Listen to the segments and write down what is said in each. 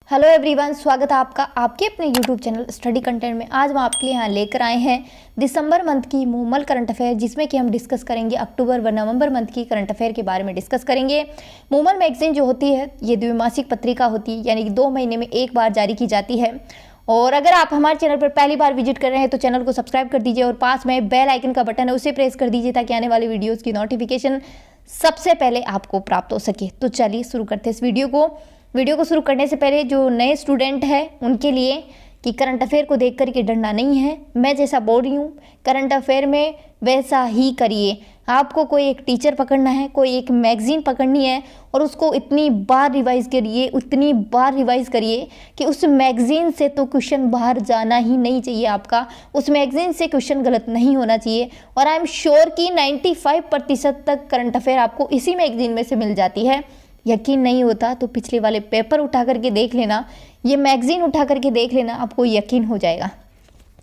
Hello everyone, स्वागत है आपका आपके अपने यूट्यूब चैनल स्टडी कंटेंट में। आज हम आपके लिए यहाँ लेकर आए हैं दिसंबर मंथ की मूमल करंट अफेयर, जिसमें कि हम डिस्कस करेंगे अक्टूबर व नवंबर मंथ की करंट अफेयर के बारे में डिस्कस करेंगे। मूमल मैगजीन जो होती है ये द्विमासिक पत्रिका होती है, यानी कि 2 महीने में एक बार जारी की जाती है। और अगर आप हमारे चैनल पर पहली बार विजिट कर रहे हैं तो चैनल को सब्सक्राइब कर दीजिए और पास में बेल आइकन का बटन है उसे प्रेस कर दीजिए ताकि आने वाली वीडियोज़ की नोटिफिकेशन सबसे पहले आपको प्राप्त हो सके। तो चलिए शुरू करते हैं इस वीडियो को शुरू करने से पहले जो नए स्टूडेंट हैं उनके लिए कि करंट अफेयर को देख कर के डरना नहीं है। मैं जैसा बोल रही हूँ करंट अफेयर में वैसा ही करिए। आपको कोई एक टीचर पकड़ना है, कोई एक मैगज़ीन पकड़नी है और उसको इतनी बार रिवाइज़ करिए कि उस मैगज़ीन से तो क्वेश्चन बाहर जाना ही नहीं चाहिए आपका, उस मैगज़ीन से क्वेश्चन गलत नहीं होना चाहिए। और आई एम श्योर कि 95% तक करंट अफेयर आपको इसी मैगज़ीन में से मिल जाती है। यकीन नहीं होता तो पिछले वाले पेपर उठा करके देख लेना, ये मैगज़ीन उठा करके देख लेना, आपको यकीन हो जाएगा।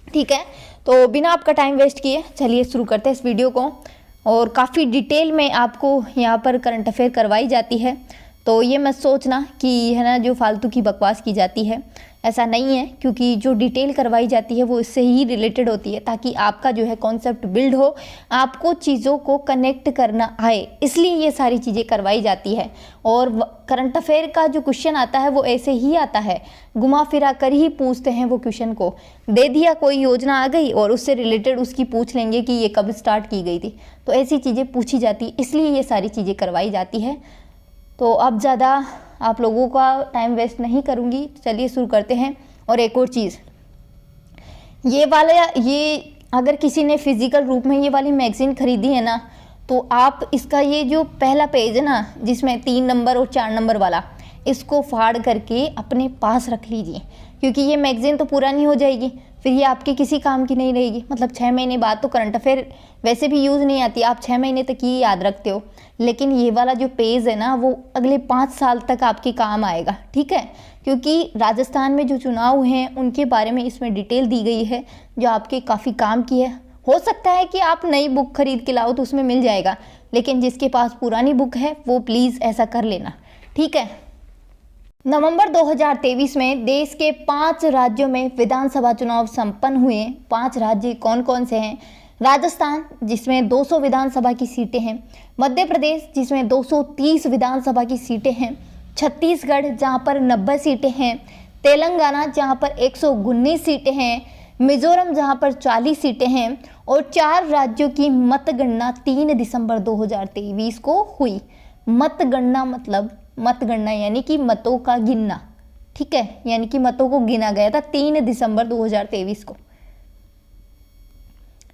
ठीक है, तो बिना आपका टाइम वेस्ट किए चलिए शुरू करते हैं इस वीडियो को। और काफ़ी डिटेल में आपको यहाँ पर करंट अफेयर करवाई जाती है, तो ये मत सोचना कि है ना जो फालतू की बकवास की जाती है, ऐसा नहीं है। क्योंकि जो डिटेल करवाई जाती है वो इससे ही रिलेटेड होती है ताकि आपका जो है कॉन्सेप्ट बिल्ड हो, आपको चीज़ों को कनेक्ट करना आए, इसलिए ये सारी चीज़ें करवाई जाती है। और करंट अफेयर का जो क्वेश्चन आता है वो ऐसे ही आता है, घुमा फिरा कर ही पूछते हैं वो क्वेश्चन को। दे दिया कोई योजना आ गई और उससे रिलेटेड उसकी पूछ लेंगे कि ये कब स्टार्ट की गई थी, तो ऐसी चीज़ें पूछी जाती, इसलिए ये सारी चीज़ें करवाई जाती है। तो अब ज़्यादा आप लोगों का टाइम वेस्ट नहीं करूँगी, चलिए शुरू करते हैं। और एक और चीज़, ये अगर किसी ने फिज़िकल रूप में ये वाली मैगज़ीन खरीदी है ना, तो आप इसका ये जो पहला पेज है ना जिसमें 3 नंबर और 4 नंबर वाला, इसको फाड़ करके अपने पास रख लीजिए, क्योंकि ये मैगज़ीन तो पुरानी हो जाएगी, फिर ये आपके किसी काम की नहीं रहेगी। मतलब 6 महीने बाद तो करंट अफेयर वैसे भी यूज़ नहीं आती, आप 6 महीने तक ही याद रखते हो, लेकिन ये वाला जो पेज है ना वो अगले 5 साल तक आपके काम आएगा। ठीक है, क्योंकि राजस्थान में जो चुनाव हैं उनके बारे में इसमें डिटेल दी गई है जो आपके काफ़ी काम की है। हो सकता है कि आप नई बुक खरीद के लाओ तो उसमें मिल जाएगा, लेकिन जिसके पास पुरानी बुक है वो प्लीज़ ऐसा कर लेना। ठीक है, नवंबर 2023 में देश के 5 राज्यों में विधानसभा चुनाव संपन्न हुए। 5 राज्य कौन कौन से हैं? राजस्थान जिसमें 200 विधानसभा की सीटें हैं, मध्य प्रदेश जिसमें 230 विधानसभा की सीटें हैं, छत्तीसगढ़ जहां पर 90 सीटें हैं, तेलंगाना जहां पर 119 सीटें हैं, मिजोरम जहां पर 40 सीटें हैं। और 4 राज्यों की मतगणना 3 दिसंबर 2023 को हुई। मतगणना मतलब मतगणना यानी कि मतों का गिनना। ठीक है, यानी कि मतों को गिना गया था 3 दिसंबर 2023 को।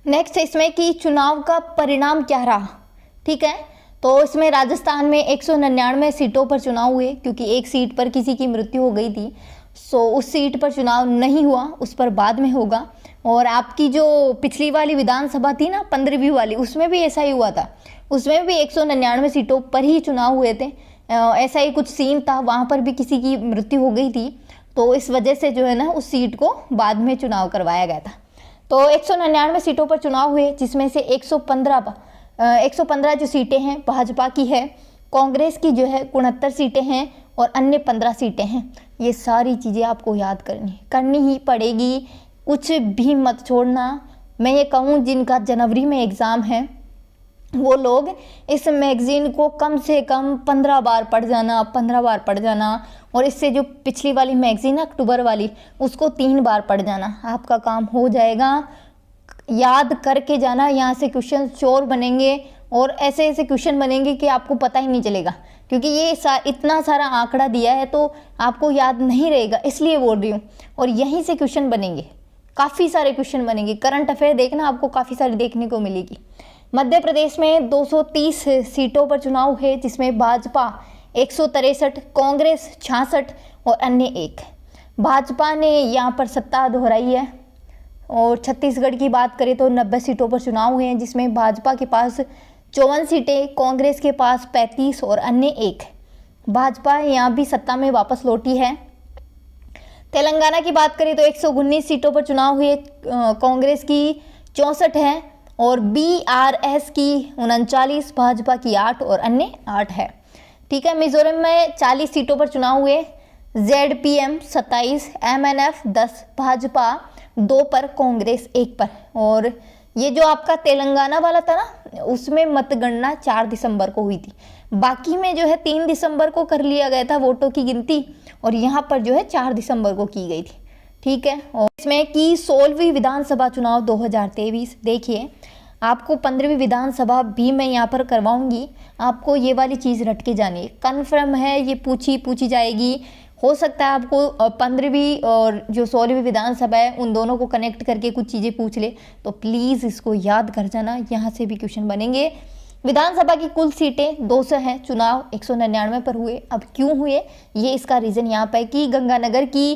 नेक्स्ट इसमें कि चुनाव का परिणाम क्या रहा। ठीक है, तो इसमें राजस्थान में 199 सीटों पर चुनाव हुए, क्योंकि एक सीट पर किसी की मृत्यु हो गई थी, सो उस सीट पर चुनाव नहीं हुआ, उस पर बाद में होगा। और आपकी जो पिछली वाली विधानसभा थी ना 15वीं वाली, उसमें भी ऐसा ही हुआ था, उसमें भी 199 सीटों पर ही चुनाव हुए थे। ऐसा ही कुछ सीन था, वहाँ पर भी किसी की मृत्यु हो गई थी, तो इस वजह से जो है ना उस सीट को बाद में चुनाव करवाया गया था। तो 199 सीटों पर चुनाव हुए, जिसमें से 115 जो सीटें हैं भाजपा की है, कांग्रेस की जो है 69 सीटें हैं और अन्य 15 सीटें हैं। ये सारी चीज़ें आपको याद करनी ही पड़ेगी, कुछ भी मत छोड़ना। मैं ये कहूँ जिनका जनवरी में एग्ज़ाम है वो लोग इस मैगज़ीन को कम से कम 15 बार पढ़ जाना, और इससे जो पिछली वाली मैगज़ीन है अक्टूबर वाली, उसको 3 बार पढ़ जाना, आपका काम हो जाएगा। याद करके जाना, यहाँ से क्वेश्चन श्योर बनेंगे और ऐसे ऐसे क्वेश्चन बनेंगे कि आपको पता ही नहीं चलेगा, क्योंकि ये इतना सारा आंकड़ा दिया है तो आपको याद नहीं रहेगा, इसलिए बोल रही हूँ। और यहीं से क्वेश्चन बनेंगे, काफ़ी सारे क्वेश्चन बनेंगे। करंट अफेयर देखना, आपको काफ़ी सारी देखने को मिलेगी। मध्य प्रदेश में 230 सीटों पर चुनाव है, जिसमें भाजपा 163, कांग्रेस 66 और अन्य 1। भाजपा ने यहाँ पर सत्ता दोहराई है। और छत्तीसगढ़ की बात करें तो 90 सीटों पर चुनाव हुए हैं, जिसमें भाजपा के पास 54 सीटें, कांग्रेस के पास 35 और अन्य 1। भाजपा यहाँ भी सत्ता में वापस लौटी है। तेलंगाना की बात करें तो 119 सीटों पर चुनाव हुए, कांग्रेस की 64 है और BRS की 39, भाजपा की 8 और अन्य 8 है। ठीक है, मिजोरम में 40 सीटों पर चुनाव हुए, ZPM 27, MNF 10, भाजपा 2 पर, कांग्रेस 1 पर। और ये जो आपका तेलंगाना वाला था ना, उसमें मतगणना 4 दिसंबर को हुई थी। बाकी में जो है 3 दिसंबर को कर लिया गया था वोटों की गिनती, और यहाँ पर जो है 4 दिसंबर को की गई थी। ठीक है। और इसमें कि 16वीं विधानसभा चुनाव 2023, देखिए आपको 15वीं विधानसभा भी मैं यहाँ पर करवाऊंगी, आपको ये वाली चीज़ रट के जानी है, कन्फर्म है, ये पूछी जाएगी। हो सकता है आपको 15वीं और जो 16वीं विधानसभा है उन दोनों को कनेक्ट करके कुछ चीज़ें पूछ ले, तो प्लीज़ इसको याद कर जाना, यहाँ से भी क्वेश्चन बनेंगे। विधानसभा की कुल सीटें 200 हैं, चुनाव 199 पर हुए। अब क्यों हुए, ये इसका रीज़न यहाँ पर है कि गंगानगर की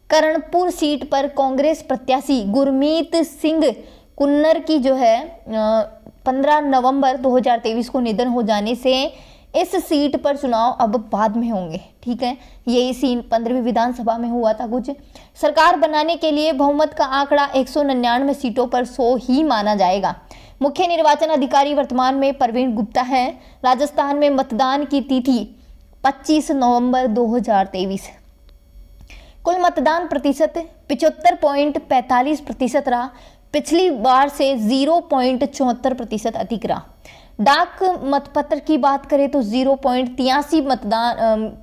करणपुर सीट पर कांग्रेस प्रत्याशी गुरमीत सिंह कुन्नर की जो है 15 नवंबर 2023 को निधन हो जाने से इस सीट पर चुनाव अब बाद में होंगे। ठीक है, यही सीन 15वीं विधानसभा में हुआ था कुछ। सरकार बनाने के लिए बहुमत का आंकड़ा 199 सीटों पर 100 ही माना जाएगा। मुख्य निर्वाचन अधिकारी वर्तमान में प्रवीण गुप्ता है। राजस्थान में मतदान की तिथि 25 नवंबर 2023। कुल मतदान प्रतिशत 75.45% रहा, पिछली बार से 0.74% अधिक रहा। डाक मतपत्र की बात करें तो 0.83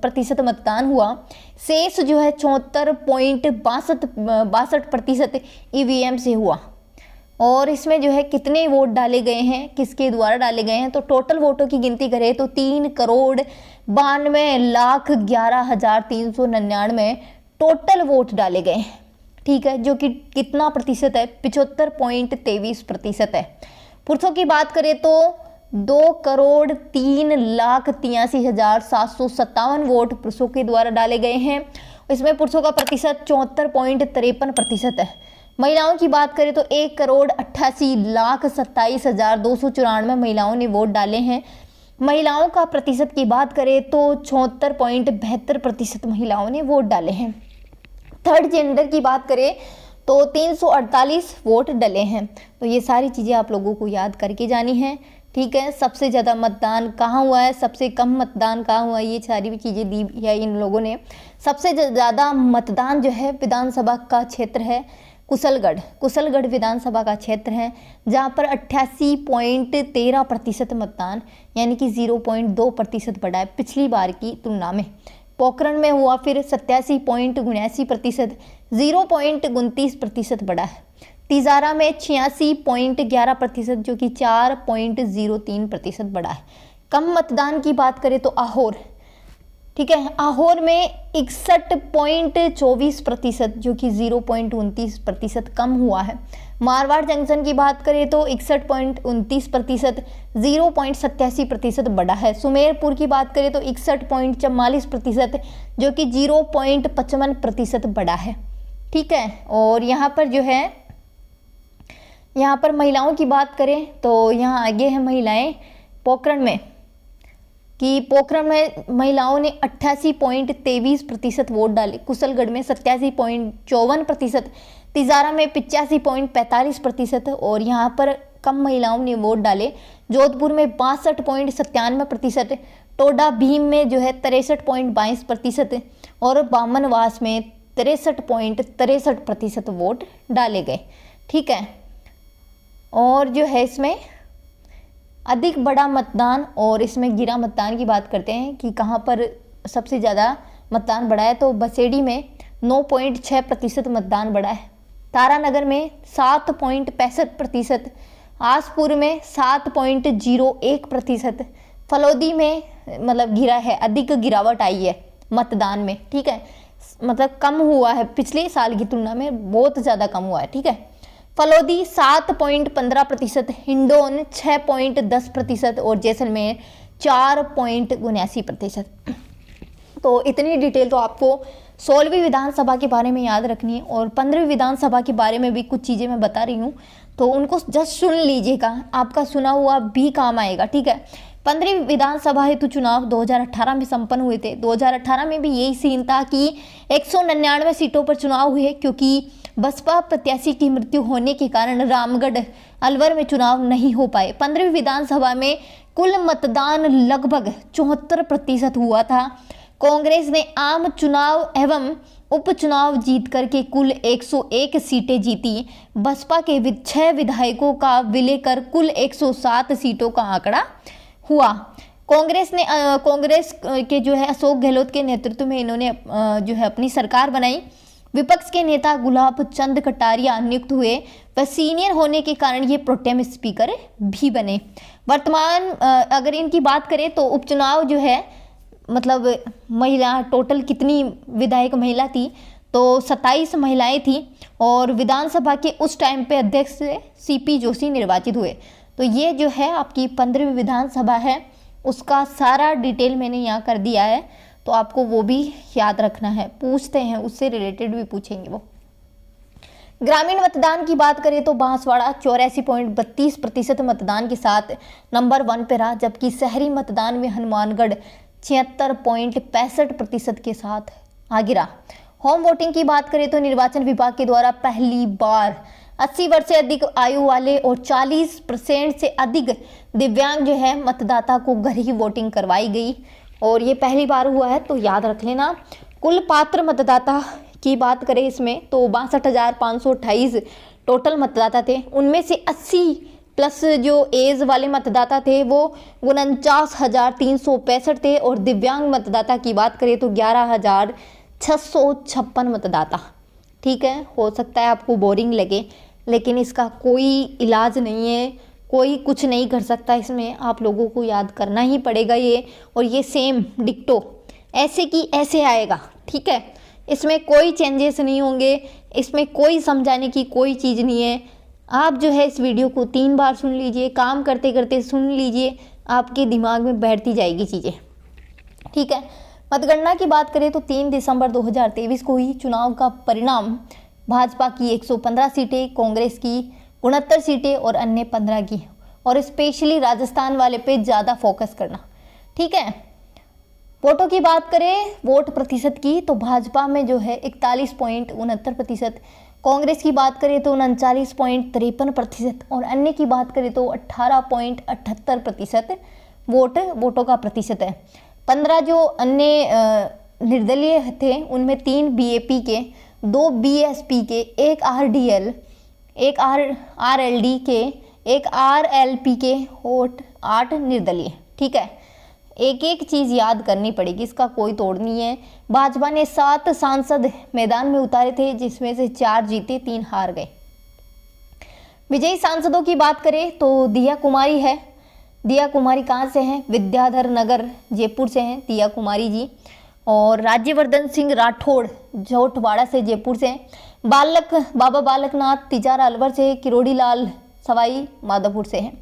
प्रतिशत मतदान हुआ। शेष जो है 74.62% EVM से हुआ। और इसमें जो है कितने वोट डाले गए हैं, किसके द्वारा डाले गए हैं, तो टोटल वोटों की गिनती करें तो 3,92,11,399 टोटल वोट डाले गए हैं। ठीक है, जो कि कितना प्रतिशत है, 75.23% है। पुरुषों की बात करें तो 2,03,83,757 वोट पुरुषों के द्वारा डाले गए हैं। इसमें पुरुषों का प्रतिशत 74.53% है। महिलाओं की बात करें तो 1,88,27,294 महिलाओं ने वोट डाले हैं। महिलाओं का प्रतिशत की बात करें तो 74.72% महिलाओं ने वोट डाले हैं। थर्ड जेंडर की बात करें तो 348 वोट डले हैं। तो ये सारी चीज़ें आप लोगों को याद करके जानी है। ठीक है, सबसे ज़्यादा मतदान कहाँ हुआ है, सबसे कम मतदान कहाँ हुआ है, ये सारी भी चीज़ें दी है इन लोगों ने। सबसे ज़्यादा मतदान जो है विधानसभा का क्षेत्र है कुशलगढ़ विधानसभा का क्षेत्र है, जहाँ पर 88.13% मतदान यानी कि 0.2% बढ़ा है पिछली बार की तुलना में। पोखरण में हुआ फिर 87.79%, 0.29% बढ़ा है। तिजारा में 86.11% जो कि 4.03% बढ़ा है। कम मतदान की बात करें तो आहोर, ठीक है, आहोर में 61.24% जो कि 0.29% कम हुआ है। मारवाड़ जंक्शन की बात करें तो 61.29%, 0.87% बढ़ा है। सुमेरपुर की बात करें तो 61.44% जो कि 0.55% बढ़ा है। ठीक है, और यहाँ पर जो है, यहाँ पर महिलाओं की बात करें तो यहाँ आगे है महिलाएं पोखरण में, कि पोखरण में महिलाओं ने 88.23% वोट डाले, कुशलगढ़ में 87.54%, तिजारा में 85.45% और यहाँ पर कम महिलाओं ने वोट डाले। जोधपुर में 62.97%, टोडा भीम में जो है 63.22% और बामनवास में 63.63% वोट डाले गए। ठीक है, और जो है इसमें अधिक बड़ा मतदान और इसमें गिरा मतदान की बात करते हैं कि कहाँ पर सबसे ज़्यादा मतदान बढ़ा है, तो बसेड़ी में 9.6% मतदान बढ़ा है। तारानगर में 7.65%, आसपुर में 7.01%, फलोदी में मतलब गिरा है, अधिक गिरावट आई है मतदान में। ठीक है, मतलब कम हुआ है, पिछले साल की तुलना में बहुत ज़्यादा कम हुआ है। ठीक है, फलोदी 7.15%, हिंडोन 6.10% और जैसलमेर 4.79%। तो इतनी डिटेल तो आपको 16वीं विधानसभा के बारे में याद रखनी है, और 15वीं विधानसभा के बारे में भी कुछ चीज़ें मैं बता रही हूँ, तो उनको जस्ट सुन लीजिएगा, आपका सुना हुआ भी काम आएगा। ठीक है, 15वीं विधानसभा हेतु चुनाव 2018 में संपन्न हुए थे। 2018 में भी यही सीन था कि 199 सीटों पर चुनाव हुए, क्योंकि बसपा प्रत्याशी की मृत्यु होने के कारण रामगढ़ अलवर में चुनाव नहीं हो पाए। 15वीं विधानसभा में कुल मतदान लगभग 74% हुआ था। कांग्रेस ने आम चुनाव एवं उपचुनाव जीत करके कुल 101 सीटें जीती। बसपा के 6 विधायकों का विलय कर कुल 107 सीटों का आंकड़ा हुआ। कांग्रेस के जो है अशोक गहलोत के नेतृत्व में इन्होंने जो है अपनी सरकार बनाई। विपक्ष के नेता गुलाब चंद कटारिया नियुक्त हुए। वह सीनियर होने के कारण ये प्रोटेम स्पीकर भी बने। वर्तमान अगर इनकी बात करें तो उपचुनाव जो है मतलब महिला टोटल कितनी विधायक महिला थी तो 27 महिलाएं थी और विधानसभा के उस टाइम पे अध्यक्ष सीपी जोशी निर्वाचित हुए। तो ये जो है आपकी 15वीं विधानसभा है, उसका सारा डिटेल मैंने यहाँ कर दिया है, तो आपको वो भी याद रखना है। पूछते हैं उससे रिलेटेड भी पूछेंगे वो। ग्रामीण मतदान की बात करें तो बांसवाड़ा 84.32% मतदान के साथ नंबर 1 पे रहा, जबकि शहरी मतदान में हनुमानगढ़ 76.65% के साथ आगे रहा। होम वोटिंग की बात करें तो निर्वाचन विभाग के द्वारा पहली बार 80 वर्ष से अधिक आयु वाले और 40% से अधिक दिव्यांग जो है मतदाता को घर ही वोटिंग करवाई गई और ये पहली बार हुआ है, तो याद रख लेना। कुल पात्र मतदाता की बात करें इसमेमें तो 62,528 टोटल मतदाता थे। उनमें से 80 प्लस जो एज वाले मतदाता थे वो 49,365 थे और दिव्यांग मतदाता की बात करें तो 11,656 मतदाता। ठीक है, हो सकता है आपको बोरिंग लगे, लेकिन इसका कोई इलाज नहीं है, कोई कुछ नहीं कर सकता इसमें, आप लोगों को याद करना ही पड़ेगा ये। और ये सेम डिक्टो ऐसे की ऐसे आएगा। ठीक है, इसमें कोई चेंजेस नहीं होंगे, इसमें कोई समझाने की कोई चीज़ नहीं है। आप जो है इस वीडियो को 3 बार सुन लीजिए, काम करते करते सुन लीजिए, आपके दिमाग में बैठती जाएगी चीज़ें। ठीक है, मतगणना की बात करें तो 3 दिसंबर 2023 को ही चुनाव का परिणाम भाजपा की 115 सीटें, कांग्रेस की 69 सीटें और अन्य 15 की, और स्पेशली राजस्थान वाले पे ज़्यादा फोकस करना। ठीक है, वोटों की बात करें वोट प्रतिशत की तो भाजपा में जो है 41.69%, कांग्रेस की बात करें तो 39.53% और अन्य की बात करें तो 18.78% वोटों का प्रतिशत है। 15 जो अन्य निर्दलीय थे उनमें 3 बीएपी के, 2 बीएसपी के, 1 आरडीएल, 1 आरएलडी के, 1 आरएलपी के और 8 निर्दलीय। ठीक है, एक एक चीज़ याद करनी पड़ेगी, इसका कोई तोड़ नहीं है। भाजपा ने 7 सांसद मैदान में उतारे थे, जिसमें से 4 जीते, 3 हार गए। विजयी सांसदों की बात करें तो दिया कुमारी है। दिया कुमारी कहाँ से हैं? विद्याधर नगर जयपुर से हैं दिया कुमारी जी। और राज्यवर्धन सिंह राठौड़ जोटवाड़ा से जयपुर से हैं। बाबा बालकनाथ तिजारा अलवर से, किरोड़ी लाल सवाई माधोपुर से हैं।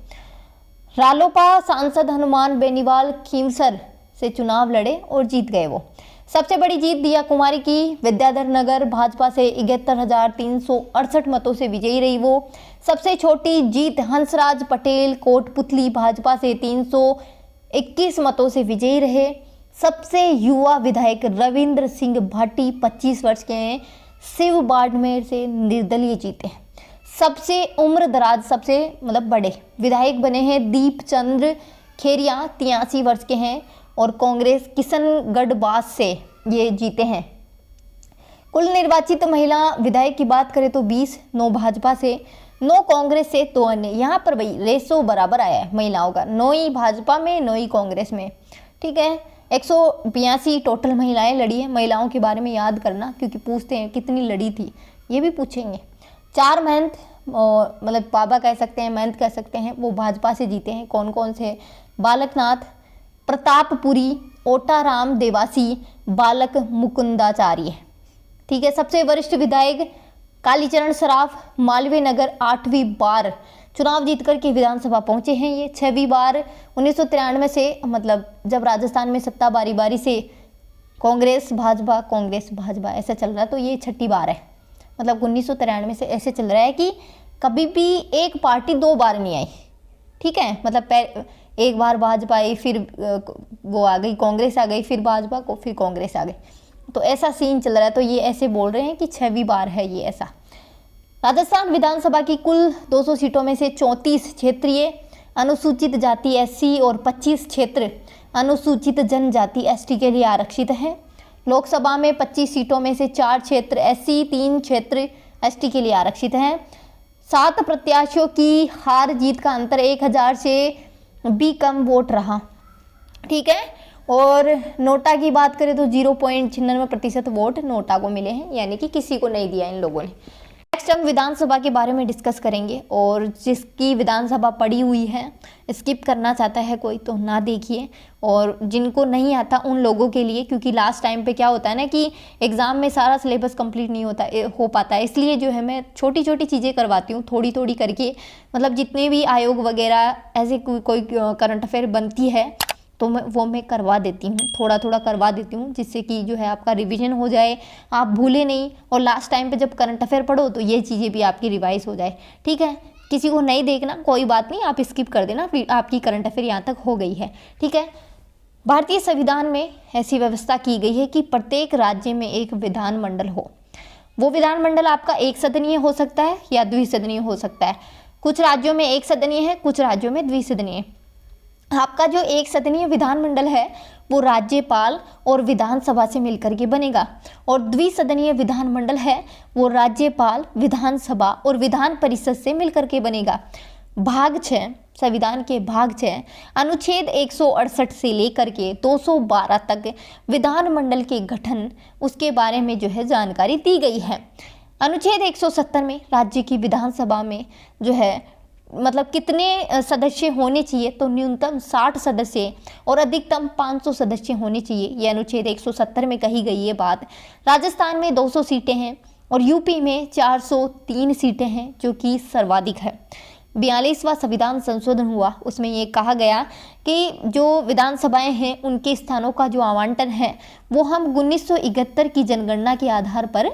रालोपा सांसद हनुमान बेनीवाल खीमसर से चुनाव लड़े और जीत गए वो। सबसे बड़ी जीत दिया कुमारी की विद्याधर नगर भाजपा से 71,368 मतों से विजयी रही वो। सबसे छोटी जीत हंसराज पटेल कोटपुतली भाजपा से 321 मतों से विजयी रहे। सबसे युवा विधायक रविंद्र सिंह भाटी 25 वर्ष के हैं, शिव बाड़मेर से निर्दलीय जीते हैं। सबसे उम्र दराज सबसे बड़े विधायक बने हैं दीप चंद्र खेरिया 83 वर्ष के हैं और कांग्रेस किशनगढ़ बास से ये जीते हैं। कुल निर्वाचित महिला विधायक की बात करें तो 20, 9 भाजपा से, 9 कांग्रेस से, 2 अन्य। यहाँ पर भाई रेशो बराबर आया है महिलाओं का, 9 ही भाजपा में, 9 ही कांग्रेस में। ठीक है, 182 टोटल महिलाएं लड़ी है। महिलाओं के बारे में याद करना क्योंकि पूछते हैं कितनी लड़ी थी, ये भी पूछेंगे। 4 महंत बाबा कह सकते हैं, महंत कह सकते हैं, वो भाजपा से जीते हैं। कौन कौन से? बालकनाथ, प्रतापपुरी, ओटाराम देवासी, बालक मुकुंदाचार्य। ठीक है, सबसे वरिष्ठ विधायक कालीचरण सराफ मालवीय नगर 8वीं बार चुनाव जीत कर के विधानसभा पहुंचे हैं। ये 6वीं बार 1993 से जब राजस्थान में सत्ता बारी बारी से कांग्रेस भाजपा ऐसा चल रहा है, तो ये 6ठी बार है। 1993 से ऐसे चल रहा है कि कभी भी एक पार्टी 2 बार नहीं आई। ठीक है, एक बार भाजपा आई, फिर वो आ गई कांग्रेस आ गई, फिर भाजपा को, फिर कांग्रेस आ गई, तो ऐसा सीन चल रहा है। तो ये ऐसे बोल रहे हैं कि 6वीं बार है ये ऐसा। राजस्थान विधानसभा की कुल 200 सीटों में से 34 क्षेत्रीय अनुसूचित जाति SC और 25 क्षेत्र अनुसूचित जनजाति एसटी के लिए आरक्षित हैं। लोकसभा में 25 सीटों में से 4 क्षेत्र एससी, 3 क्षेत्र एसटी के लिए आरक्षित हैं। 7 प्रत्याशियों की हार जीत का अंतर 1000 से भी कम वोट रहा। ठीक है, और नोटा की बात करें तो 0.96% वोट नोटा को मिले हैं, यानी कि किसी को नहीं दिया इन लोगों ने। नेक्स्ट हम विधानसभा के बारे में डिस्कस करेंगे, और जिसकी विधानसभा पड़ी हुई है, स्किप करना चाहता है कोई तो ना देखिए, और जिनको नहीं आता उन लोगों के लिए, क्योंकि लास्ट टाइम पे क्या होता है ना कि एग्ज़ाम में सारा सिलेबस कंप्लीट नहीं हो पाता है, इसलिए जो है मैं छोटी छोटी चीज़ें करवाती हूँ थोड़ी थोड़ी करके। मतलब जितने भी आयोग वगैरह ऐसे कोई करंट अफेयर बनती है तो वो मैं करवा देती हूँ, थोड़ा थोड़ा करवा देती हूँ, जिससे कि जो है आपका रिवीजन हो जाए, आप भूले नहीं, और लास्ट टाइम पे जब करंट अफेयर पढ़ो तो ये चीज़ें भी आपकी रिवाइज हो जाए। ठीक है, किसी को नहीं देखना कोई बात नहीं, आप स्किप कर देना, फिर आपकी करंट अफेयर यहाँ तक हो गई है। ठीक है, भारतीय संविधान में ऐसी व्यवस्था की गई है कि प्रत्येक राज्य में एक विधानमंडल हो। वो विधानमंडल आपका एक सदनीय हो सकता है या द्विसदनीय हो सकता है। कुछ राज्यों में एक सदनीय है, कुछ राज्यों में द्विसदनीय है। आपका जो एक सदनीय विधानमंडल है वो राज्यपाल और विधानसभा से मिलकर के बनेगा, और द्विसदनीय विधानमंडल है वो राज्यपाल, विधानसभा और विधान परिषद से मिलकर के बनेगा। भाग 6 संविधान के भाग 6 अनुच्छेद 168 से लेकर के 212 तक विधानमंडल के गठन उसके बारे में जो है जानकारी दी गई है। अनुच्छेद 170 में राज्य की विधानसभा में जो है मतलब कितने सदस्य होने चाहिए, तो न्यूनतम 60 सदस्य और अधिकतम 500 सदस्य होने चाहिए। ये अनुच्छेद 170 में कही गई ये बात। राजस्थान में 200 सीटें हैं और यूपी में 403 सीटें हैं, जो कि सर्वाधिक है। 42वां संविधान संशोधन हुआ, उसमें ये कहा गया कि जो विधानसभाएं हैं उनके स्थानों का जो आवंटन है वो हम 1971 की जनगणना के आधार पर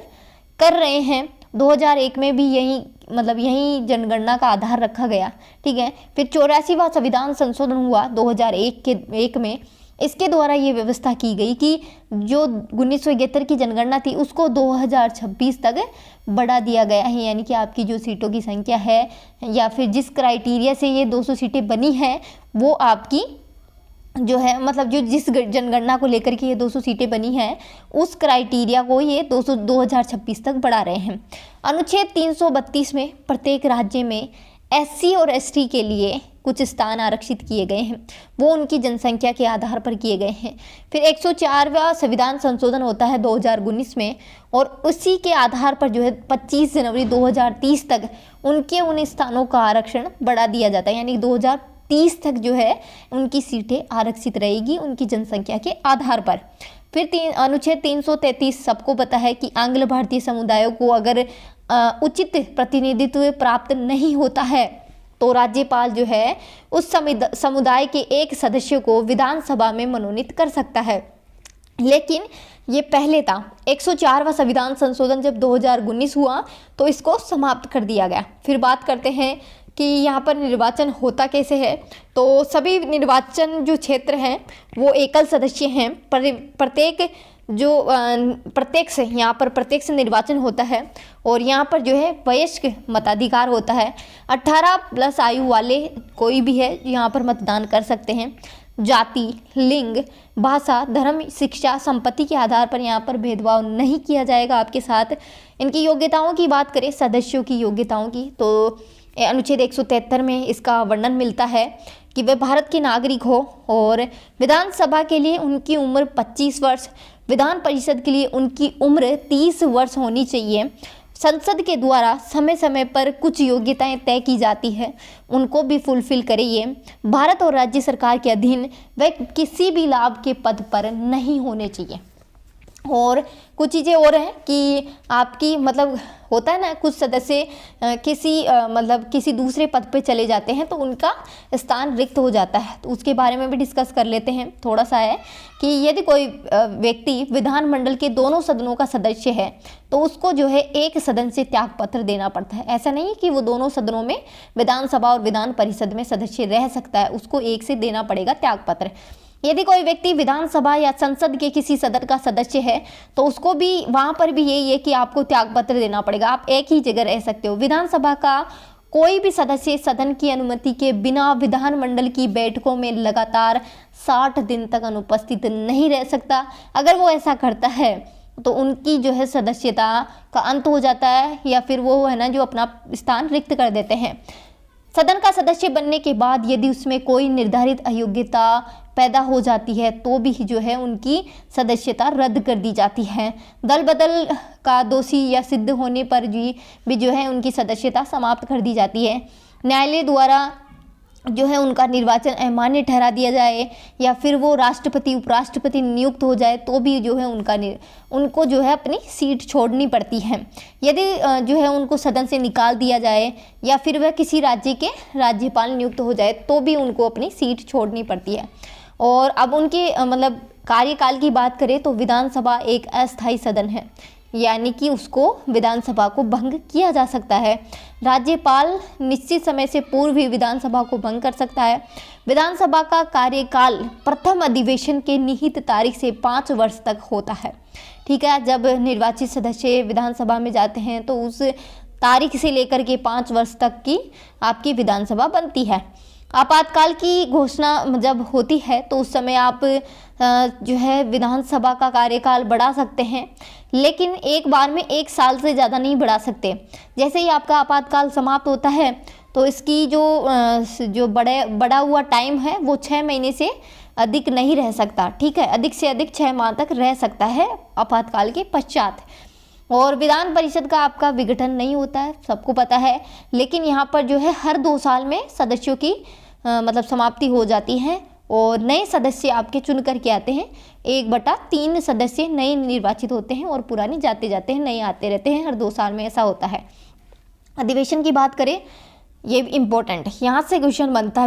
कर रहे हैं। 2001 में भी यही जनगणना का आधार रखा गया। ठीक है, फिर 84वां संविधान संशोधन हुआ 2001 में। इसके द्वारा ये व्यवस्था की गई कि जो 1971 की जनगणना थी उसको 2026 तक बढ़ा दिया गया है, यानी कि आपकी जो सीटों की संख्या है या फिर जिस क्राइटेरिया से ये 200 सीटें बनी हैं वो आपकी जो है मतलब जो जिस जनगणना को लेकर के ये 200 सीटें बनी हैं उस क्राइटेरिया को ये 2026 तक बढ़ा रहे हैं। अनुच्छेद 332 में प्रत्येक राज्य में एससी और एसटी के लिए कुछ स्थान आरक्षित किए गए हैं, वो उनकी जनसंख्या के आधार पर किए गए हैं। फिर 104वां संविधान संशोधन होता है 2019 में, और उसी के आधार पर जो है 25 जनवरी 2030 तक उनके उन स्थानों का आरक्षण बढ़ा दिया जाता है, यानी 2030 तक जो है उनकी सीटें आरक्षित रहेगी उनकी जनसंख्या के आधार पर। फिर अनुच्छेद 333 सबको पता है कि आंग्ल भारतीय समुदायों को अगर उचित प्रतिनिधित्व प्राप्त नहीं होता है तो राज्यपाल जो है उस समुदाय के एक सदस्य को विधानसभा में मनोनीत कर सकता है। लेकिन ये पहले था। 104वां संविधान संशोधन जब 2019 हुआ तो इसको समाप्त कर दिया गया। फिर बात करते हैं कि यहाँ पर निर्वाचन होता कैसे है। तो सभी निर्वाचन जो क्षेत्र हैं वो एकल सदस्य हैं। प्रत्येक से यहाँ पर प्रत्यक्ष निर्वाचन होता है, और यहाँ पर जो है वयस्क मताधिकार होता है। 18+ आयु वाले कोई भी है यहाँ पर मतदान कर सकते हैं। जाति, लिंग, भाषा, धर्म, शिक्षा, संपत्ति के आधार पर यहाँ पर भेदभाव नहीं किया जाएगा आपके साथ। इनकी योग्यताओं की बात करें, सदस्यों की योग्यताओं की, तो अनुच्छेद 173 में इसका वर्णन मिलता है कि वे भारत के नागरिक हो और विधानसभा के लिए उनकी उम्र 25 वर्ष, विधान परिषद के लिए उनकी उम्र 30 वर्ष होनी चाहिए। संसद के द्वारा समय समय पर कुछ योग्यताएं तय की जाती है, उनको भी फुलफिल करे। ये भारत और राज्य सरकार के अधीन वे किसी भी लाभ के पद पर नहीं होने चाहिए। और कुछ चीज़ें और हैं कि आपकी मतलब होता है ना, कुछ सदस्य किसी दूसरे पद पे चले जाते हैं तो उनका स्थान रिक्त हो जाता है, तो उसके बारे में भी डिस्कस कर लेते हैं। थोड़ा सा है कि यदि कोई व्यक्ति विधानमंडल के दोनों सदनों का सदस्य है तो उसको जो है एक सदन से त्यागपत्र देना पड़ता है। ऐसा नहीं कि वो दोनों सदनों में, विधानसभा और विधान परिषद में सदस्य रह सकता है, उसको एक से देना पड़ेगा त्यागपत्र। यदि कोई व्यक्ति विधानसभा या संसद के किसी सदन का सदस्य है तो उसको भी वहाँ पर भी यही है कि आपको त्यागपत्र देना पड़ेगा। आप एक ही जगह रह सकते हो। विधानसभा का कोई भी सदस्य सदन की अनुमति के बिना विधानमंडल की बैठकों में लगातार 60 दिन तक अनुपस्थित नहीं रह सकता। अगर वो ऐसा करता है तो उनकी जो है सदस्यता का अंत हो जाता है, या फिर वो है ना जो अपना स्थान रिक्त कर देते हैं। सदन का सदस्य बनने के बाद यदि उसमें कोई निर्धारित अयोग्यता पैदा हो जाती है तो भी जो है उनकी सदस्यता रद्द कर दी जाती है। दल बदल का दोषी या सिद्ध होने पर भी जो है उनकी सदस्यता समाप्त कर दी जाती है। न्यायालय द्वारा जो है उनका निर्वाचन अमान्य ठहरा दिया जाए या फिर वो राष्ट्रपति उपराष्ट्रपति नियुक्त हो जाए तो भी जो है उनको जो है अपनी सीट छोड़नी पड़ती है। यदि जो है उनको सदन से निकाल दिया जाए या फिर वह किसी राज्य के राज्यपाल नियुक्त हो जाए तो भी उनको अपनी सीट छोड़नी पड़ती है। और अब उनके मतलब कार्यकाल की बात करें तो विधानसभा एक अस्थायी सदन है, यानी कि उसको विधानसभा को भंग किया जा सकता है। राज्यपाल निश्चित समय से पूर्व भी विधानसभा को भंग कर सकता है। विधानसभा का कार्यकाल प्रथम अधिवेशन के निहित तारीख से 5 वर्ष तक होता है। ठीक है, जब निर्वाचित सदस्य विधानसभा में जाते हैं तो उस तारीख से लेकर के 5 वर्ष तक की आपकी विधानसभा बनती है। आपातकाल की घोषणा जब होती है तो उस समय आप जो है विधानसभा का कार्यकाल बढ़ा सकते हैं, लेकिन एक बार में 1 साल से ज़्यादा नहीं बढ़ा सकते। जैसे ही आपका आपातकाल समाप्त होता है तो इसकी जो बढ़ा हुआ टाइम है वो 6 महीने से अधिक नहीं रह सकता। ठीक है, अधिक से अधिक 6 माह तक रह सकता है आपातकाल के पश्चात। और विधान परिषद का आपका विघटन नहीं होता है, सबको पता है, लेकिन यहाँ पर जो है हर 2 साल में सदस्यों की मतलब समाप्ति हो जाती है और नए सदस्य आपके चुन करके आते हैं। 1/3 सदस्य नए निर्वाचित होते हैं और पुराने जाते जाते हैं, नए आते रहते हैं, हर 2 साल में ऐसा होता है। अधिवेशन की बात करें, ये इम्पोर्टेंट, यहाँ से क्वेश्चन बनता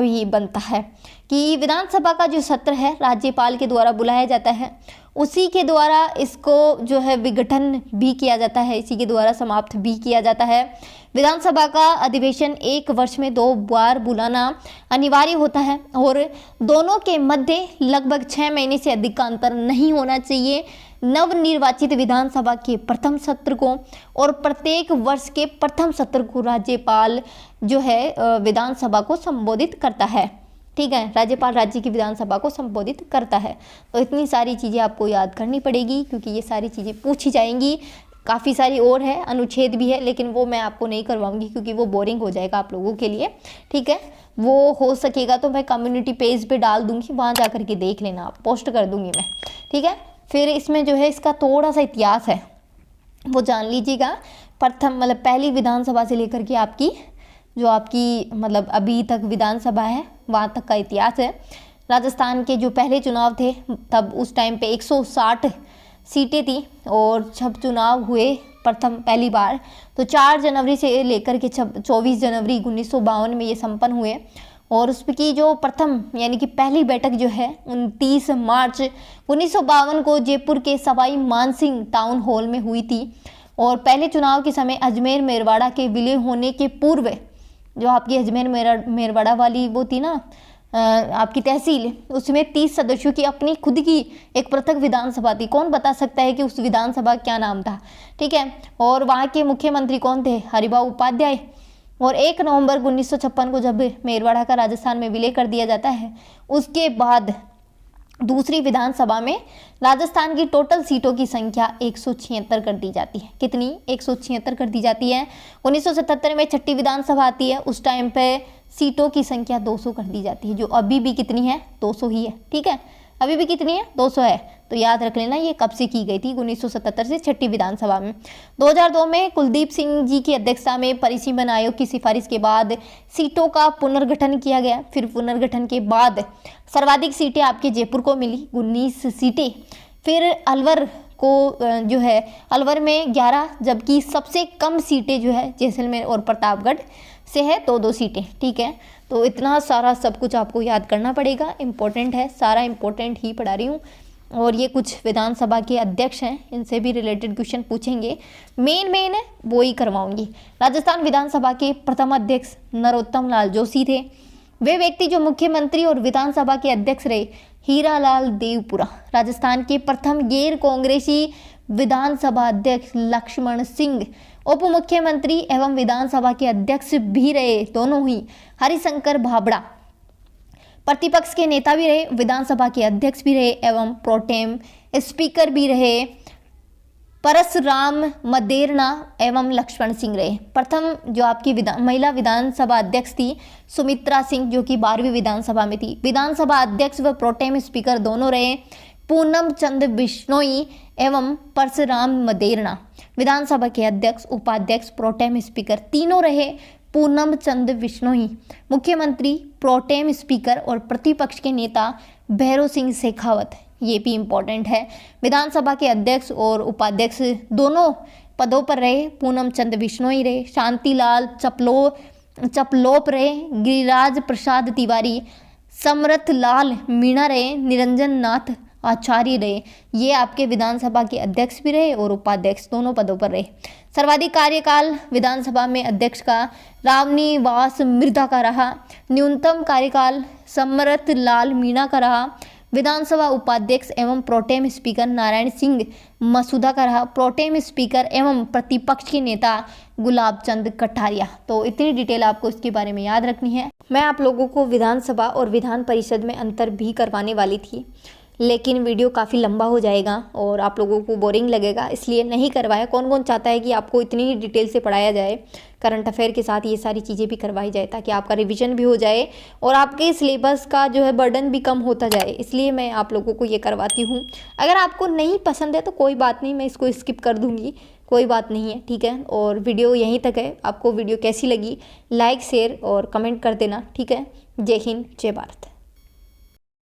है कि विधानसभा का जो सत्र है राज्यपाल के द्वारा बुलाया जाता है, उसी के द्वारा इसको जो है विघटन भी किया जाता है, इसी के द्वारा समाप्त भी किया जाता है। विधानसभा का अधिवेशन 1 वर्ष में 2 बार बुलाना अनिवार्य होता है और दोनों के मध्य लगभग 6 महीने से अधिक का अंतर नहीं होना चाहिए। नवनिर्वाचित विधानसभा के प्रथम सत्र को और प्रत्येक वर्ष के प्रथम सत्र को राज्यपाल जो है विधानसभा को संबोधित करता है। ठीक है, राज्यपाल राज्य की विधानसभा को संबोधित करता है। तो इतनी सारी चीज़ें आपको याद करनी पड़ेगी क्योंकि ये सारी चीज़ें पूछी जाएंगी। काफ़ी सारी और है, अनुच्छेद भी है, लेकिन वो मैं आपको नहीं करवाऊंगी क्योंकि वो बोरिंग हो जाएगा आप लोगों के लिए। ठीक है, वो हो सकेगा तो मैं कम्युनिटी पेज पे डाल दूंगी, वहाँ जा कर के देख लेना, आप पोस्ट कर दूंगी मैं। ठीक है, फिर इसमें जो है इसका थोड़ा सा इतिहास है वो जान लीजिएगा। प्रथम मतलब पहली विधानसभा से लेकर के आपकी जो आपकी मतलब अभी तक विधानसभा है वहाँ तक का इतिहास है। राजस्थान के जो पहले चुनाव थे तब उस टाइम पे 160 सीटें थी और जब चुनाव हुए पहली बार तो 4 जनवरी से लेकर के 24 जनवरी 1952 में ये संपन्न हुए और उसकी जो प्रथम यानी कि पहली बैठक जो है 29 मार्च 1952 को जयपुर के सवाई मानसिंह टाउन हॉल में हुई थी। और पहले चुनाव के समय अजमेर मेरवाड़ा के विलय होने के पूर्व जो आपकी अजमेर मेरवाड़ा वाली वो थी ना आपकी तहसील, उसमें 30 सदस्यों की अपनी खुद की एक पृथक विधानसभा थी। कौन बता सकता है कि उस विधानसभा क्या नाम था? ठीक है, और वहाँ के मुख्यमंत्री कौन थे? हरिभाऊ उपाध्याय। और 1 नवंबर 1956 को जब मेरवाड़ा का राजस्थान में विलय कर दिया जाता है उसके बाद दूसरी विधानसभा में राजस्थान की टोटल सीटों की संख्या 176 कर दी जाती है। कितनी? 176 कर दी जाती है। 1977 में छठी विधानसभा आती है, उस टाइम पे सीटों की संख्या 200 कर दी जाती है, जो अभी भी कितनी है? 200 ही है। ठीक है, अभी भी कितनी है? 200 है। तो याद रख लेना ये कब से की गई थी? 1977 से छठी विधानसभा में। 2002 में कुलदीप सिंह जी की अध्यक्षता में परिसीमन आयोग की सिफारिश के बाद सीटों का पुनर्गठन किया गया। फिर पुनर्गठन के बाद सर्वाधिक सीटें आपके जयपुर को मिली 19 सीटें। फिर अलवर को जो है अलवर में 11, जबकि सबसे कम सीटें जो है जैसलमेर और प्रतापगढ़ से है 2-2 सीटें। ठीक है, तो इतना सारा सब कुछ आपको याद करना पड़ेगा, इम्पोर्टेंट है, सारा इम्पोर्टेंट ही पढ़ा रही हूँ। और ये कुछ विधानसभा के अध्यक्ष हैं, इनसे भी रिलेटेड क्वेश्चन पूछेंगे, मेन है वो ही करवाऊंगी। राजस्थान विधानसभा के प्रथम अध्यक्ष नरोत्तम लाल जोशी थे। वे व्यक्ति जो मुख्यमंत्री और विधानसभा के अध्यक्ष रहे हीरालाल देवपुरा। राजस्थान के प्रथम गैर कांग्रेसी विधानसभा अध्यक्ष लक्ष्मण सिंह। उप मुख्यमंत्री एवं विधानसभा के अध्यक्ष भी रहे, दोनों ही हरिशंकर भाबड़ा। प्रतिपक्ष के नेता भी रहे, विधानसभा के अध्यक्ष भी रहे एवं प्रोटेम स्पीकर भी रहे परसराम मदेरणा एवं लक्ष्मण सिंह रहे। प्रथम जो आपकी महिला विधानसभा अध्यक्ष थी सुमित्रा सिंह, जो कि 12वीं विधानसभा में थी। विधानसभा अध्यक्ष व प्रोटेम स्पीकर दोनों रहे पूनम चंद बिश्नोई एवं परसराम मदेरणा। विधानसभा के अध्यक्ष, उपाध्यक्ष, प्रोटेम स्पीकर तीनों रहे पूनम चंद बिश्नोई। मुख्यमंत्री, प्रोटेम स्पीकर और प्रतिपक्ष के नेता भैरों सिंह शेखावत, ये भी इम्पोर्टेंट है। विधानसभा के अध्यक्ष और उपाध्यक्ष दोनों पदों पर रहे पूनम चंद बिश्नोई रहे, शांतिलाल चपलोप रहे, गिरिराज प्रसाद तिवारी, समरथ लाल मीणा रहे, निरंजन नाथ आचार्य रहे। ये आपके विधानसभा के अध्यक्ष भी रहे और उपाध्यक्ष दोनों पदों पर रहे। सर्वाधिक कार्यकाल विधानसभा में अध्यक्ष का रामनिवास मिर्धा का रहा। न्यूनतम कार्यकाल समरथ लाल मीणा का रहा। विधानसभा उपाध्यक्ष एवं प्रोटेम स्पीकर नारायण सिंह मसूदा का रहा। प्रोटेम स्पीकर एवं प्रतिपक्ष के नेता गुलाब चंद कटारिया। तो इतनी डिटेल आपको इसके बारे में याद रखनी है। मैं आप लोगों को विधानसभा और विधान परिषद में अंतर भी करवाने वाली थी, लेकिन वीडियो काफ़ी लंबा हो जाएगा और आप लोगों को बोरिंग लगेगा, इसलिए नहीं करवाया। कौन कौन चाहता है कि आपको इतनी ही डिटेल से पढ़ाया जाए, करंट अफेयर के साथ ये सारी चीज़ें भी करवाई जाए, ताकि आपका रिवीजन भी हो जाए और आपके सिलेबस का जो है बर्डन भी कम होता जाए, इसलिए मैं आप लोगों को ये करवाती हूँ। अगर आपको नहीं पसंद है तो कोई बात नहीं, मैं इसको स्किप कर दूँगी, कोई बात नहीं है, ठीक है। और वीडियो यहीं तक है। आपको वीडियो कैसी लगी लाइक, शेयर और कमेंट कर देना, ठीक है। जय हिंद, जय भारत।